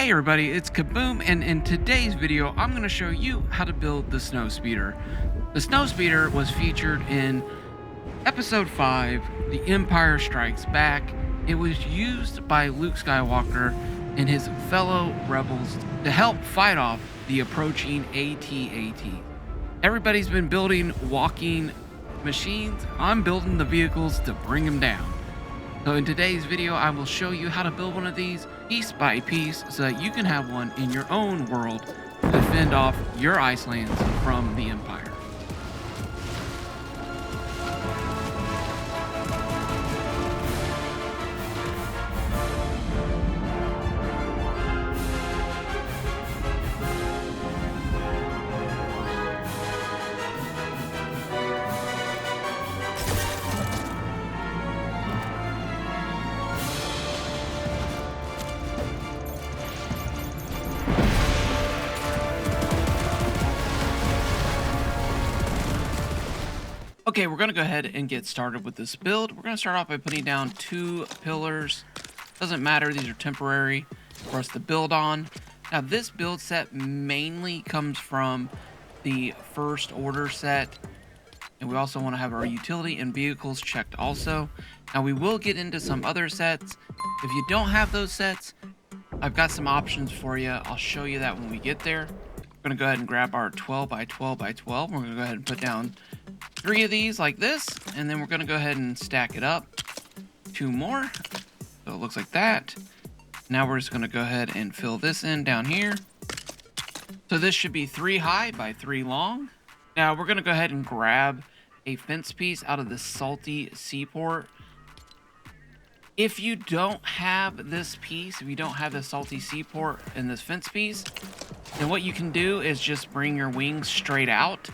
Hey everybody, it's Kaboom, and in today's video I'm going to show you how to build the snowspeeder. The snowspeeder was featured in episode 5, The Empire Strikes Back. It was used by Luke Skywalker and his fellow rebels to help fight off the approaching AT-AT. Everybody's been building walking machines. I'm building the vehicles to bring them down. So in today's video, I will show you how to build one of these piece by piece so that you can have one in your own world to defend off your icelands from the Empire. Okay, we're going to go ahead and get started with this build. We're going to start off by putting down 2 pillars. Doesn't matter, these are temporary for us to build on. Now, this build set mainly comes from the first order set. And we also want to have our utility and vehicles checked also. Now, we will get into some other sets. If you don't have those sets, I've got some options for you. I'll show you that when we get there. We're going to go ahead and grab our 12 by 12 by 12. We're going to go ahead and put down 3 of these like this, and then we're going to go ahead and stack it up. 2 more. So it looks like that. Now we're just going to go ahead and fill this in down here. So this should be 3 high by 3 long. Now we're going to go ahead and grab a fence piece out of the salty seaport. If you don't have this piece, if you don't have the salty seaport and this fence piece, then what you can do is just bring your wings straight out.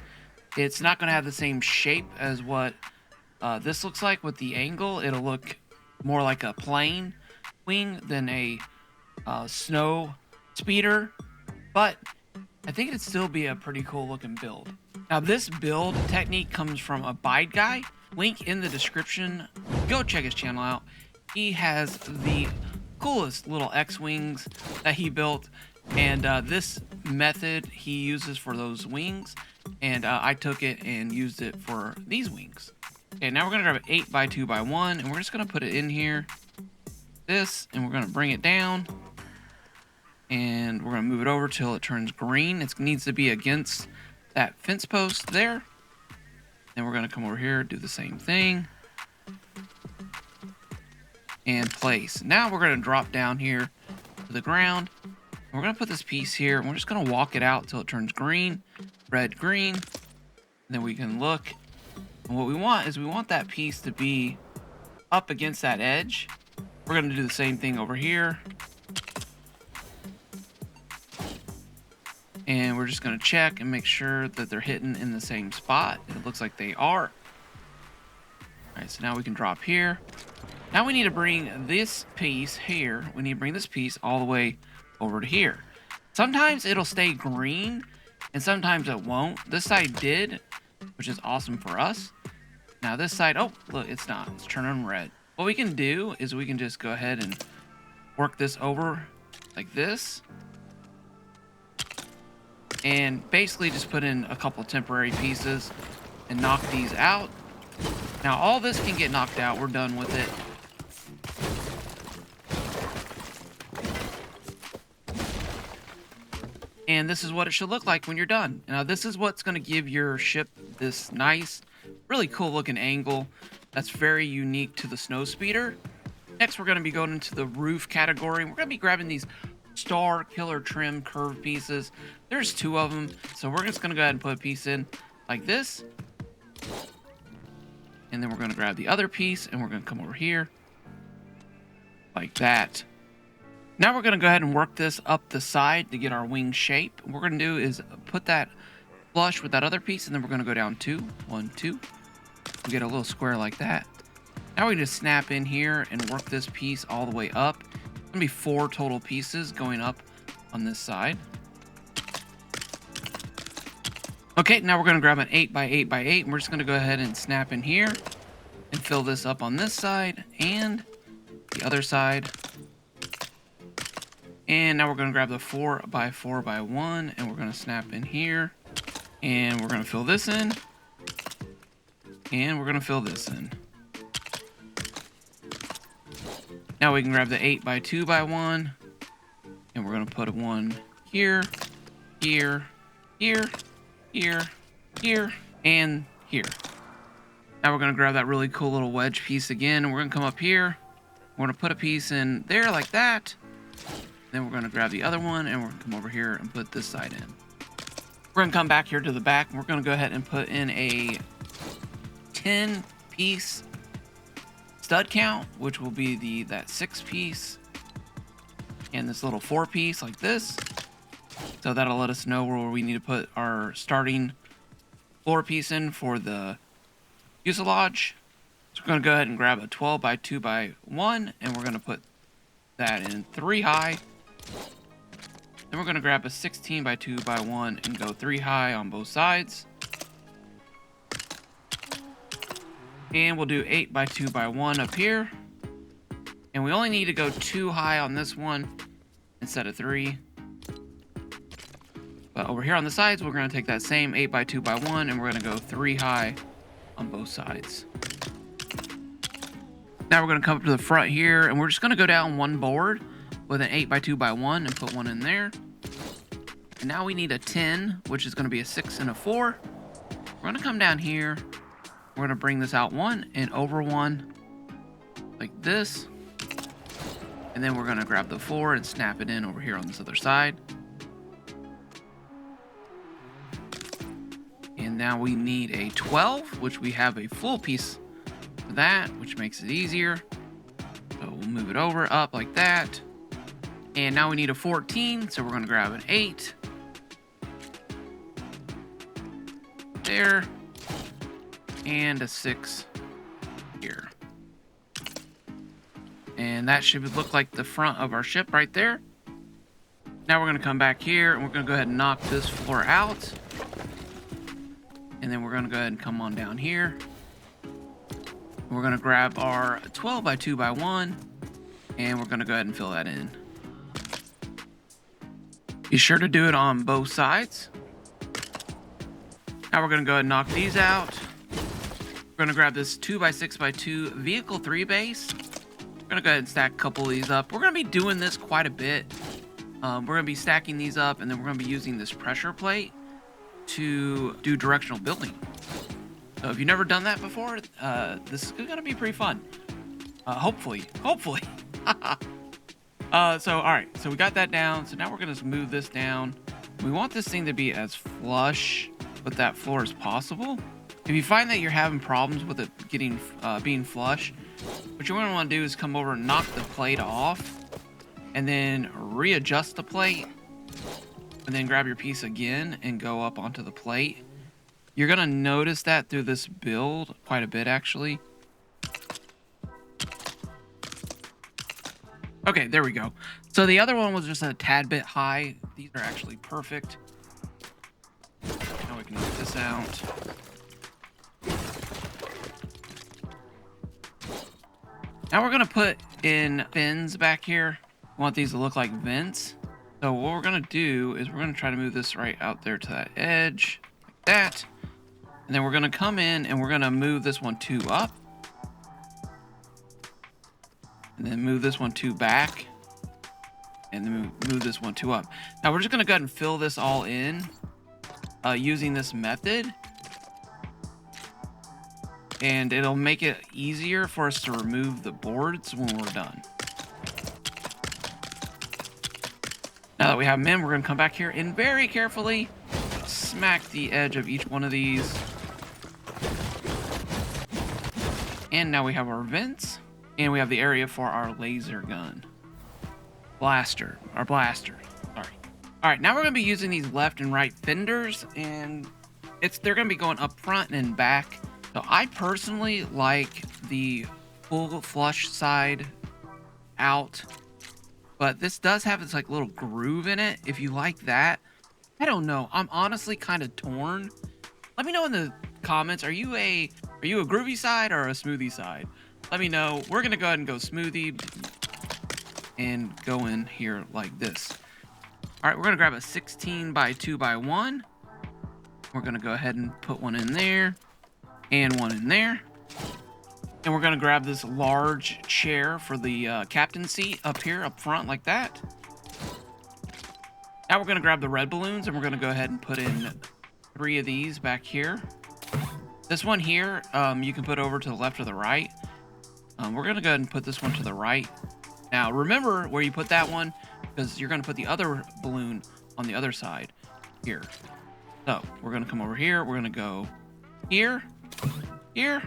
It's not going to have the same shape as what this looks like with the angle. It'll look more like a plane wing than a snow speeder, but I think it'd still be a pretty cool looking build. Now, this build technique comes from Abide Guy. Link in the description. Go check his channel out. He has the coolest little X-wings that he built, and this method he uses for those wings, and I took it and used it for these wings. Okay, now we're gonna grab an 8 by 2 by 1, and we're just gonna put it in here, and we're gonna bring it down, and we're gonna move it over till it turns green. It needs to be against that fence post there. Then we're gonna come over here, do the same thing, and place. Now we're gonna drop down here to the ground. We're gonna put this piece here, and we're just gonna walk it out till it turns green, red, green. And then we can look. And what we want is we want that piece to be up against that edge. We're gonna do the same thing over here. And we're just gonna check and make sure that they're hitting in the same spot. It looks like they are. All right, so now we can drop here. Now we need to bring this piece here. We need to bring this piece all the way over to here. Sometimes it'll stay green and sometimes it won't. This side did, which is awesome for us. Now this side, oh, look, it's not. It's turning red. What we can do is we can just go ahead and work this over like this. And basically just put in a couple temporary pieces and knock these out. Now all this can get knocked out. We're done with it. And this is what it should look like when you're done. Now, this is what's going to give your ship this nice, really cool looking angle that's very unique to the snowspeeder. Next, we're going to be going into the roof category. We're going to be grabbing these star killer trim curved pieces. There's 2 of them. So we're just going to go ahead and put a piece in like this. And then we're going to grab the other piece and we're going to come over here like that. Now we're going to go ahead and work this up the side to get our wing shape. What we're going to do is put that flush with that other piece, and then we're going to go down 2, 1, 2. We get a little square like that. Now we just snap in here and work this piece all the way up. It's going to be 4 total pieces going up on this side. Okay, now we're going to grab an 8 by 8 by 8, and we're just going to go ahead and snap in here and fill this up on this side and the other side. And now we're going to grab the 4x4x1 and we're going to snap in here. And we're going to fill this in. And we're going to fill this in. Now we can grab the 8x2x1. And we're going to put one here, here, here, here, here, and here. Now we're going to grab that really cool little wedge piece again. And we're going to come up here. We're going to put a piece in there like that. Then we're going to grab the other one and we're going to come over here and put this side in. We're going to come back here to the back and we're going to go ahead and put in a 10-piece stud count, which will be that 6-piece and this little 4-piece like this. So that'll let us know where we need to put our starting floor piece in for the fuselage. So we're going to go ahead and grab a 12x2x1 and we're going to put that in 3 high. Then we're going to grab a 16x2x1 and go 3 high on both sides. And we'll do 8x2x1 up here. And we only need to go 2 high on this one instead of 3. But over here on the sides, we're going to take that same 8x2x1 and we're going to go 3 high on both sides. Now we're going to come up to the front here and we're just going to go down one board with an 8x2x1 and put one in there. And now we need a 10, which is going to be a 6 and a 4. We're going to come down here. We're going to bring this out 1 and over 1 like this. And then we're going to grab the 4 and snap it in over here on this other side. And now we need a 12, which we have a full piece for that, which makes it easier. So we'll move it over, up like that. And now we need a 14, so we're going to grab an 8. There. And a 6 here. And that should look like the front of our ship right there. Now we're going to come back here and we're going to go ahead and knock this floor out. And then we're going to go ahead and come on down here. We're going to grab our 12x2x1 and we're going to go ahead and fill that in. Be sure to do it on both sides. Now we're going to go ahead and knock these out. We're going to grab this 2x6x2 vehicle 3 base. We're going to go ahead and stack a couple of these up. We're going to be doing this quite a bit. We're going to be stacking these up and then we're going to be using this pressure plate to do directional building. So if you've never done that before, this is going to be pretty fun. Hopefully. So, all right. So we got that down. So now we're going to move this down. We want this thing to be as flush with that floor as possible. If you find that you're having problems with it being flush, what you're going to want to do is come over and knock the plate off and then readjust the plate and then grab your piece again and go up onto the plate. You're going to notice that through this build quite a bit, actually. Okay, there we go. So the other one was just a tad bit high. These are actually perfect. Now we can get this out. Now we're going to put in fins back here. We want these to look like vents. So what we're going to do is we're going to try to move this right out there to that edge, like that. And then we're going to come in and we're going to move this one 2 up. And then move this one 2 back. And then move this one 2 up. Now we're just going to go ahead and fill this all in using this method. And it'll make it easier for us to remove the boards when we're done. Now that we have them in, we're going to come back here and very carefully smack the edge of each one of these. And now we have our vents. And we have the area for our laser gun. Blaster. Sorry. Alright, now we're going to be using these left and right fenders. And they're going to be going up front and back. So I personally like the full flush side out. But this does have this like little groove in it. If you like that, I don't know. I'm honestly kind of torn. Let me know in the comments. Are you a groovy side or a smoothie side? Let me know. We're gonna go ahead and go smoothie. and go in here like this. All right, we're gonna grab a 16 by 2 by 1. We're gonna go ahead and put one in there and one in there. And we're gonna grab this large chair for the captain seat up here, up front like that. Now we're gonna grab the red balloons and we're gonna go ahead and put in 3 of these back here. This one here, you can put over to the left or the right. We're gonna go ahead and put this one to the right. Now remember where you put that one, because you're gonna put the other balloon on the other side here. So we're gonna come over here, we're gonna go here, here,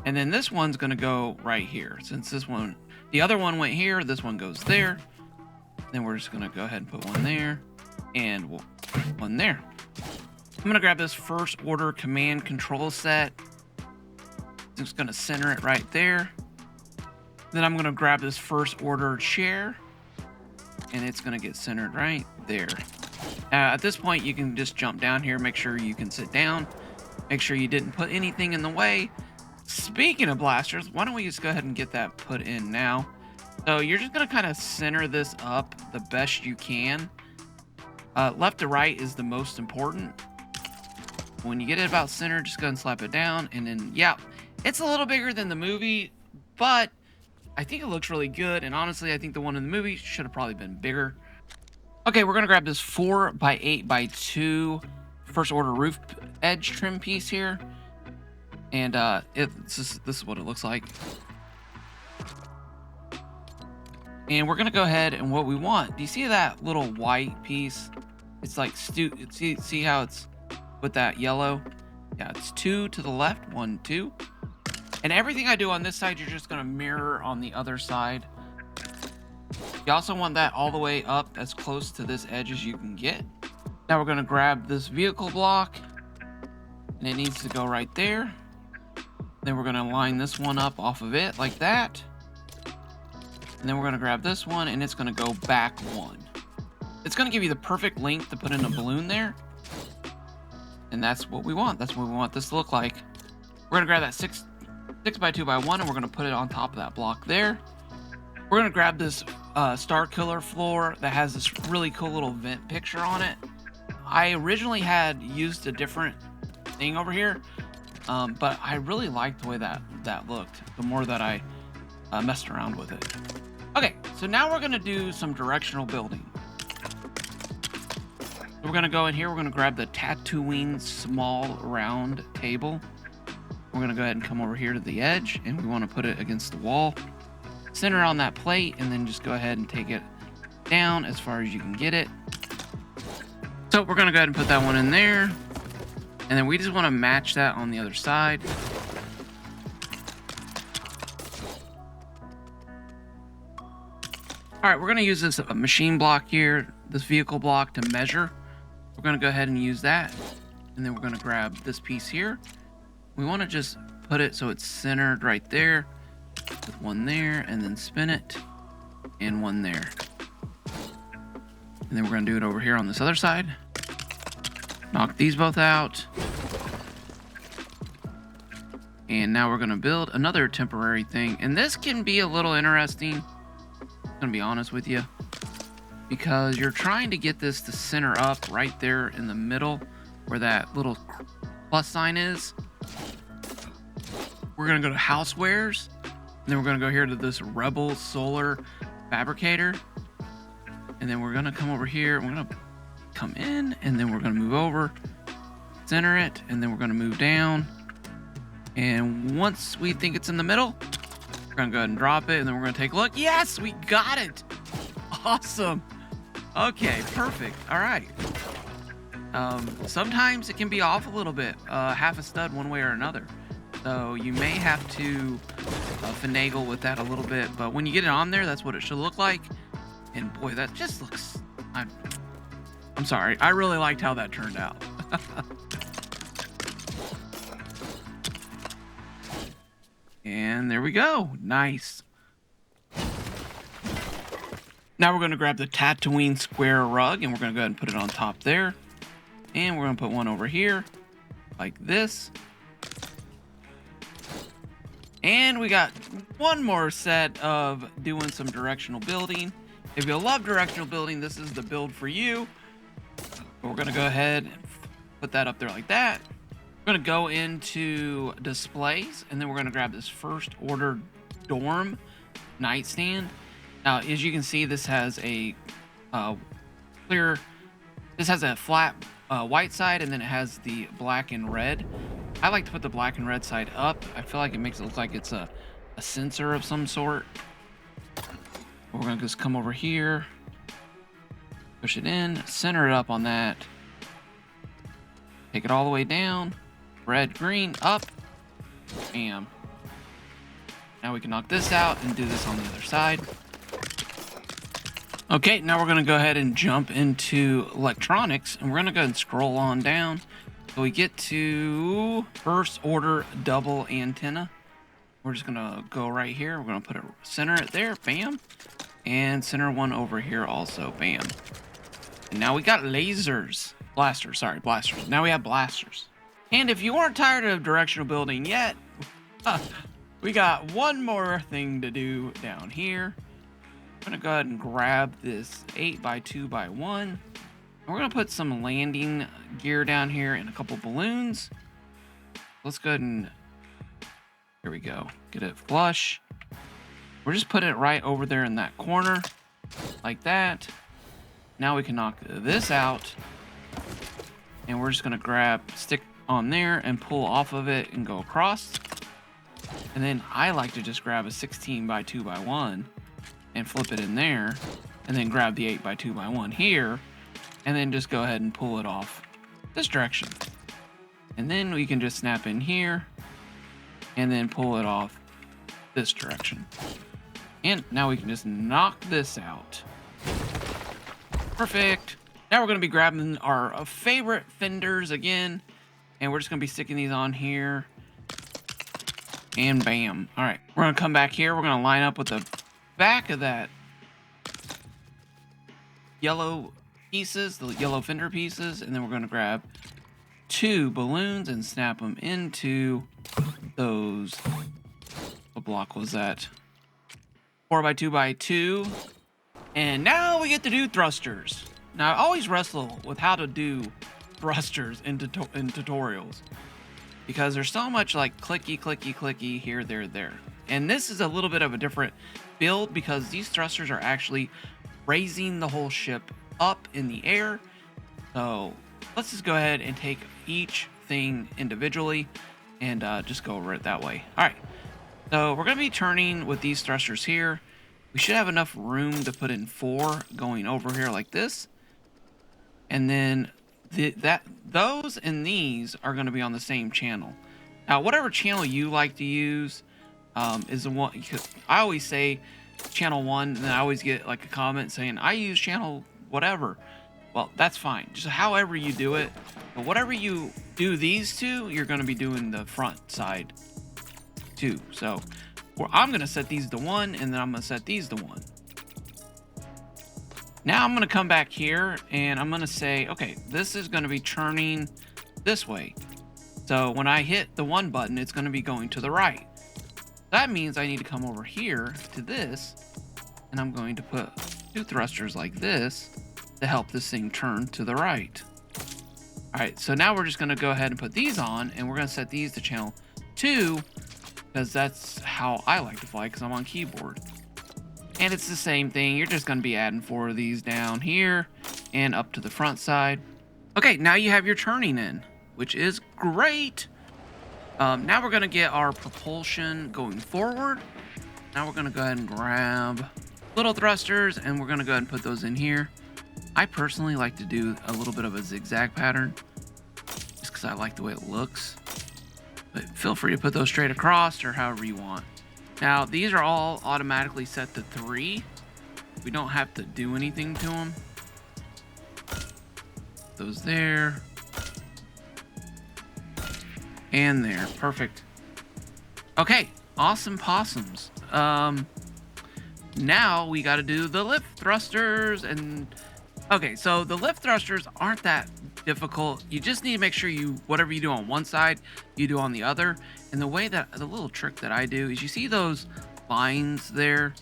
and then this one's gonna go right here. Since this one, the other one went here, this one goes there. Then we're just gonna go ahead and put one there and one there. I'm gonna grab this first order command control set. Just gonna center it right there. Then I'm gonna grab this first order chair and it's gonna get centered right there. At this point, you can just jump down here, make sure you can sit down, make sure you didn't put anything in the way. Speaking of blasters, why don't we just go ahead and get that put in now? So you're just gonna kind of center this up the best you can. Left to right is the most important. When you get it about center, just go and slap it down, and then yeah, it's a little bigger than the movie, but I think it looks really good. And honestly, I think the one in the movie should have probably been bigger. Okay, we're gonna grab this 4 by 8 by 2 first order roof edge trim piece here, and this is what it looks like. And we're gonna go ahead and what we want. Do you see that little white piece? It's like see how it's with that yellow? Yeah, it's 2 to the left, 1, 2. And everything I do on this side, you're just gonna mirror on the other side. You also want that all the way up as close to this edge as you can get. Now we're gonna grab this vehicle block and it needs to go right there. Then we're gonna line this one up off of it like that. And then we're gonna grab this one and it's gonna go back 1. It's gonna give you the perfect length to put in a balloon there. And that's what we want. That's what we want this to look like. We're gonna grab that 6 by 2 by 1 and we're gonna put it on top of that block there. We're gonna grab this Star Killer floor that has this really cool little vent picture on it. I originally had used a different thing over here, but I really liked the way that looked the more that I messed around with it. Okay, so now we're gonna do some directional building. We're gonna go in here, we're gonna grab the Tatooine small round table. We're gonna go ahead and come over here to the edge and we wanna put it against the wall. Center on that plate and then just go ahead and take it down as far as you can get it. So we're gonna go ahead and put that one in there. And then we just wanna match that on the other side. All right, we're gonna use this machine block here, this vehicle block to measure. We're gonna go ahead and use that. And then we're gonna grab this piece here. We wanna just put it so it's centered right there. With one there, and then spin it, and one there. And then we're gonna do it over here on this other side. Knock these both out. And now we're gonna build another temporary thing. And this can be a little interesting, I'm gonna be honest with you, because you're trying to get this to center up right there in the middle where that little plus sign is. We're gonna go to housewares, and then we're gonna go here to this Rebel Solar Fabricator, and then we're gonna come over here, we're gonna come in, and then we're gonna move over, center it, and then we're gonna move down, and once we think it's in the middle, we're gonna go ahead and drop it, and then we're gonna take a look. Yes, we got it! Awesome! Okay, perfect. All right. Sometimes it can be off a little bit, half a stud one way or another. So you may have to finagle with that a little bit, but when you get it on there, that's what it should look like. And boy, that just looks, I'm sorry, I really liked how that turned out. And there we go, nice. Now we're gonna grab the Tatooine square rug and we're gonna go ahead and put it on top there. And we're gonna put one over here, like this. And we got one more set of doing some directional building. If you love directional building, this is the build for you. We're gonna go ahead and put that up there like that. We're gonna go into displays, and then we're gonna grab this first order dorm nightstand. Now, as you can see, this has a flat white side, and then it has the black and red. I like to put the black and red side up. I feel like it makes it look like it's a sensor of some sort. We're gonna just come over here, push it in, center it up on that, take it all the way down, red, green, up, bam. Now we can knock this out and do this on the other side. Okay, now we're gonna go ahead and jump into electronics, and we're gonna go ahead and scroll on down. So we get to first order double antenna. We're just gonna go right here. We're gonna put it, center it there, bam. And center one over here also, bam. And now we got lasers. Blasters. Now we have blasters. And if you aren't tired of directional building yet, we got one more thing to do down here. I'm gonna go ahead and grab this 8x2x1. And we're gonna put some landing gear down here and a couple balloons. Let's go ahead and, here we go, get it flush. We're just putting it right over there in that corner, like that. Now we can knock this out, and we're just gonna stick on there and pull off of it and go across. And then I like to just grab a 16x2x1 and flip it in there, and then grab the 8x2x1 here, and then just go ahead and pull it off this direction. And then we can just snap in here, and then pull it off this direction. And now we can just knock this out. Perfect. Now we're going to be grabbing our favorite fenders again, and we're just going to be sticking these on here. And bam. All right, we're going to come back here. We're going to line up with the back of that yellow pieces, the yellow fender pieces, and then we're going to grab 2 balloons and snap them into those. What block was that? 4x2x2. And now we get to do thrusters. Now, I always wrestle with how to do thrusters in tutorials, because there's so much like clicky here, there. And this is a little bit of a different build, because these thrusters are actually raising the whole ship up in the air. So let's just go ahead and take each thing individually and just go over it that way. All right, so we're going to be turning with these thrusters here. We should have enough room to put in 4 going over here like this. And then those and these are going to be on the same channel. Now, whatever channel you like to use is the one. I always say channel 1, and then I always get like a comment saying I use channel whatever. Well, that's fine. Just however you do it. But whatever you do these two, you're going to be doing the front side too. So I'm going to set these to 1, and then I'm going to set these to 1. Now I'm going to come back here, and I'm going to say, okay, this is going to be turning this way. So when I hit the 1 button, it's going to be going to the right. That means I need to come over here to this, and I'm going to put 2 thrusters like this to help this thing turn to the right. All right, so now we're just going to go ahead and put these on, and we're going to set these to channel 2, because that's how I like to fly, because I'm on keyboard. And it's the same thing. You're just going to be adding 4 of these down here and up to the front side. Okay, now you have your turning in, which is great. Now we're going to get our propulsion going forward. Now we're going to go ahead and grab little thrusters, and we're going to go ahead and put those in here. I personally like to do a little bit of a zigzag pattern, just because I like the way it looks. But feel free to put those straight across or however you want. Now, these are all automatically set to 3. We don't have to do anything to them. Those there. And there. Perfect. Okay. Awesome possums. Now we got to do the lift thrusters. And okay, so the lift thrusters aren't that difficult. You just need to make sure whatever you do on one side, you do on the other. And the little trick that I do is, you see those lines there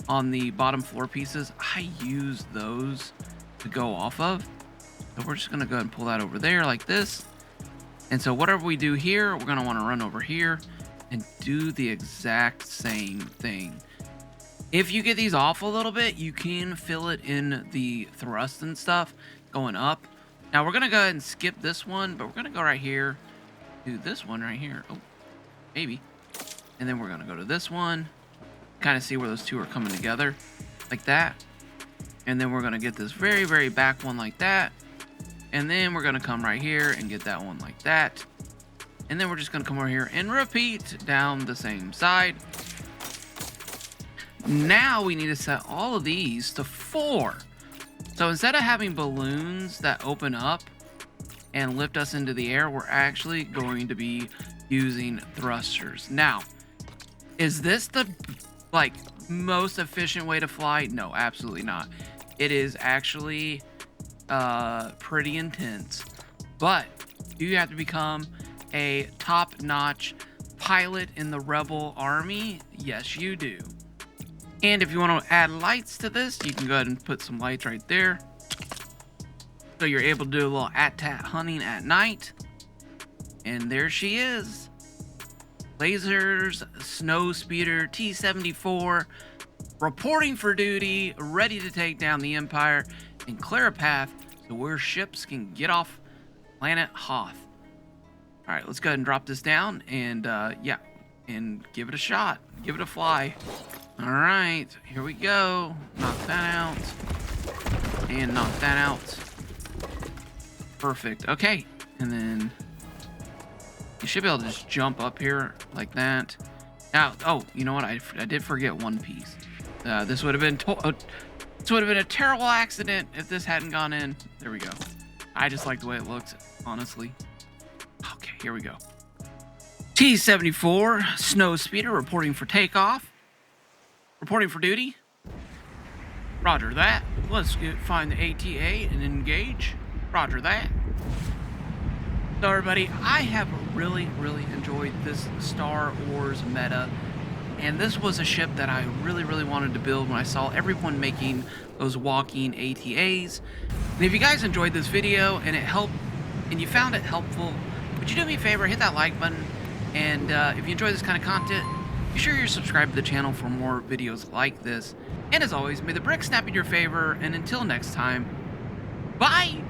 on the bottom floor pieces? I use those to go off of. So we're just gonna go ahead and pull that over there like this. And so whatever we do here, we're gonna wanna run over here and do the exact same thing. If you get these off a little bit, you can fill it in the thrust and stuff going up. Now we're gonna go ahead and skip this one, but we're gonna go right here, do this one right here. Oh, maybe. And then we're gonna go to this one, kind of see where those two are coming together like that. And then we're gonna get this very, very back one like that. And then we're gonna come right here and get that one like that. And then we're just gonna come over here and repeat down the same side. Now we need to set all of these to 4. So instead of having balloons that open up and lift us into the air, we're actually going to be using thrusters. Now, is this the most efficient way to fly? No, absolutely not. It is actually pretty intense, but do you have to become a top-notch pilot in the Rebel Army? Yes, you do. And if you want to add lights to this, you can go ahead and put some lights right there. So you're able to do a little at-tat hunting at night. And there she is. Lasers, snowspeeder, T-74, reporting for duty, ready to take down the Empire and clear a path to where ships can get off planet Hoth. All right, let's go ahead and drop this down and yeah, and give it a shot. Give it a fly. All right, here we go. Knock that out. And knock that out. Perfect. Okay, and then you should be able to just jump up here like that. Now, oh, you know what? I did forget one piece. This would have been a terrible accident if this hadn't gone in. There we go. I just like the way it looks, honestly. Okay, here we go. T-74, snowspeeder, reporting for takeoff. Reporting for duty. Roger that. Let's find the ATA and engage. Roger that. So everybody, I have really enjoyed this Star Wars meta. And this was a ship that I really wanted to build when I saw everyone making those walking ATAs. And if you guys enjoyed this video and it helped, and you found it helpful, would you do me a favor, hit that like button? And if you enjoy this kind of content, be sure you're subscribed to the channel for more videos like this. And as always, may the brick snap in your favor, and until next time, bye!